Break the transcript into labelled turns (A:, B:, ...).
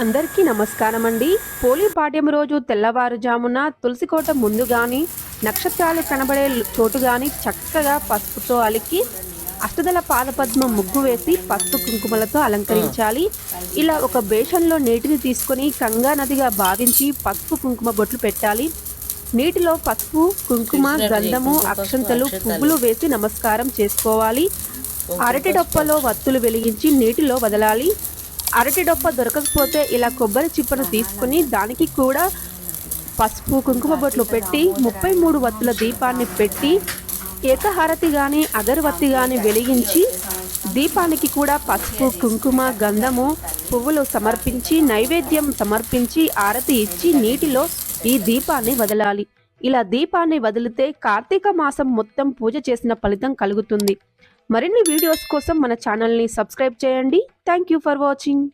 A: అందరికీ నమస్కారం అండి. పోలి పాడ్యం రోజు తెల్లవారుజామున తులసికోట ముందు గాని, నక్షత్రాలు కనబడే చోటు గాని చక్కగా పసుపుతో అలికి అష్టదళ పాదపద్మ ముగ్గు వేసి పసుపు కుంకుమలతో అలంకరించాలి. ఇలా ఒక బేషన్లో నీటిని తీసుకొని గంగా నదిగా భావించి పసుపు కుంకుమ బొట్లు పెట్టాలి. నీటిలో పసుపు, కుంకుమ, గంధము, అక్షంతలు, పువ్వులు వేసి నమస్కారం చేసుకోవాలి. అరటి డొప్పలో వత్తులు వెలిగించి నీటిలో వదలాలి. అరటి డొప్ప దొరకకపోతే ఇలా కొబ్బరి చిప్పను తీసుకుని దానికి కూడా పసుపు కుంకుమ బొట్లు పెట్టి 33 వత్తుల దీపాన్ని పెట్టి ఏకహారతి కానీ అగరవత్తి కానీ వెలిగించి దీపానికి కూడా పసుపు, కుంకుమ, గంధము, పువ్వులు సమర్పించి నైవేద్యం సమర్పించి ఆరతి ఇచ్చి నీటిలో ఈ దీపాన్ని వదలాలి. ఇలా దీపాన్ని వదిలితే కార్తీక మాసం మొత్తం పూజ చేసిన ఫలితం కలుగుతుంది. మరిన్ని వీడియోస్ కోసం మన ఛానల్ని సబ్స్క్రైబ్ చేయండి. Thank you for watching.